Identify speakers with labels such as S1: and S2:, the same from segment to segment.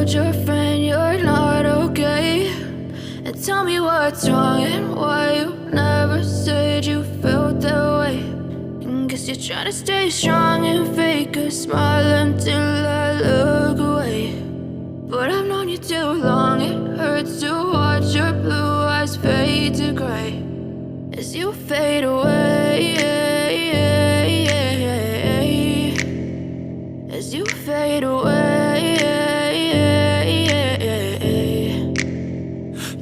S1: told your friend you're not okay? And tell me what's wrong and why you never said you felt that way. And guess you're trying to stay strong and fake a smile until I look away. But I've known you too long, it hurts to watch your blue eyes fade to gray as you fade away, as you fade away.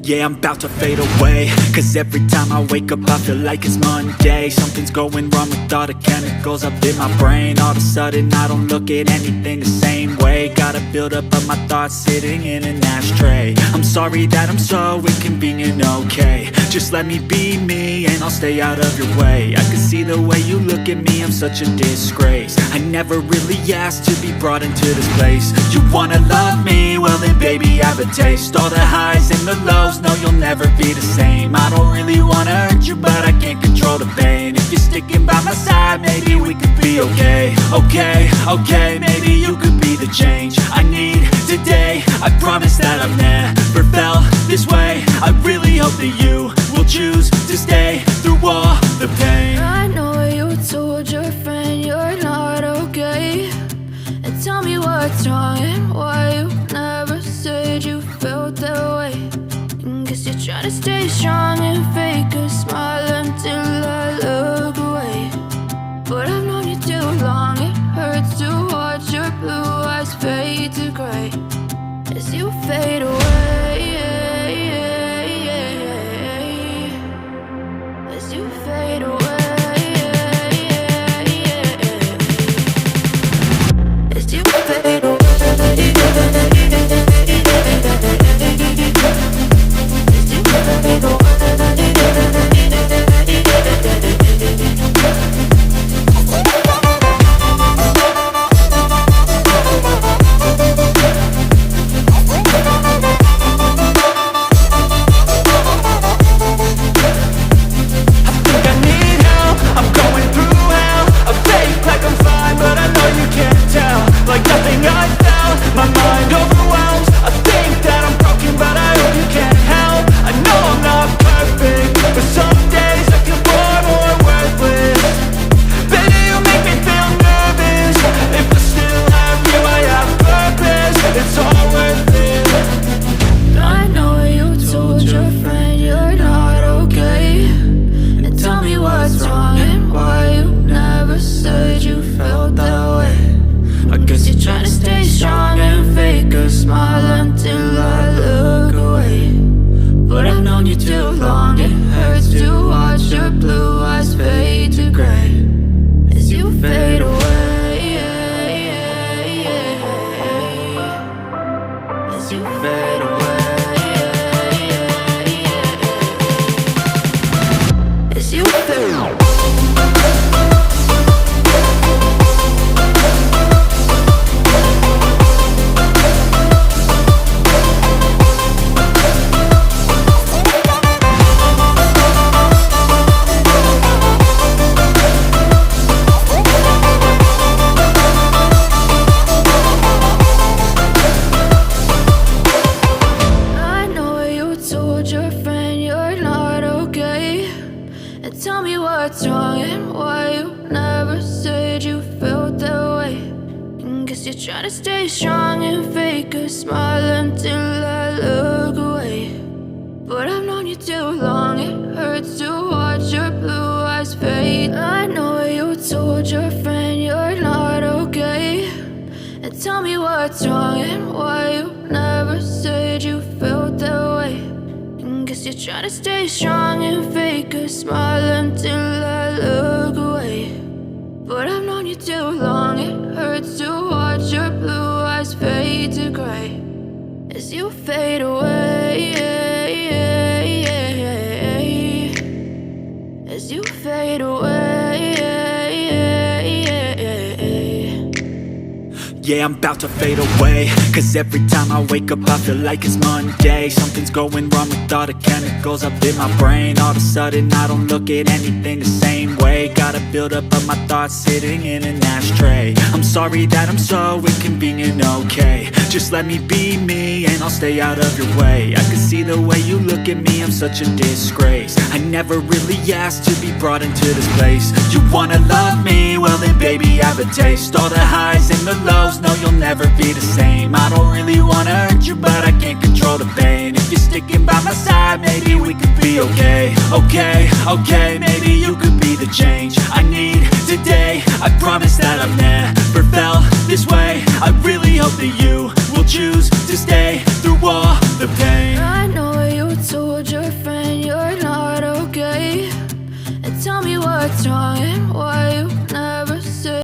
S2: Yeah, I'm about to fade away, cause every time I wake up I feel like it's Monday. Something's going wrong with all the chemicals up in my brain. All of a sudden I don't look at anything the same way. Got a buildup of my thoughts sitting in an ashtray. I'm sorry that I'm so inconvenient, okay? Just let me be me and I'll stay out of your way. I can see the way you look at me, I'm such a disgrace. I never really asked to be brought into this place. You wanna love me? Well then baby I have a taste. All the highs and the lows, no, you'll never be the same. I don't really wanna hurt you, but I can't control the pain. If you're sticking by my side, maybe we could be okay. Okay, maybe you could be the change I need today. I promise that I've never felt this way. I really hope that you will choose to stay through all the pain.
S1: I know you told your friend you're not okay. And tell me what's wrong and why you never said you felt that way. Guess you're trying to stay strong and fake a smile until I look away. But I've known you too long, it hurts to watch your blue eyes fade to gray as you fade away, as you fade away, as you fade away.
S2: Yeah, I'm about to fade away, cause every time I wake up I feel like it's Monday. Something's going wrong with all the chemicals up in my brain. All of a sudden I don't look at anything the same way. Got a buildup of my thoughts sitting in an ashtray. I'm sorry that I'm so inconvenient, okay? Just let me be me and I'll stay out of your way. I can see the way you look at me, I'm such a disgrace. I never really asked to be brought into this place. You wanna love me? Well then baby have a taste. All the highs and the lows, no you'll never be the same. I don't really wanna hurt you but I can't control the pain. If you're sticking by my side, maybe we could be okay. Okay, okay, maybe you could be the change I need today. I promise that I've never felt this way. I really hope that you will choose to stay.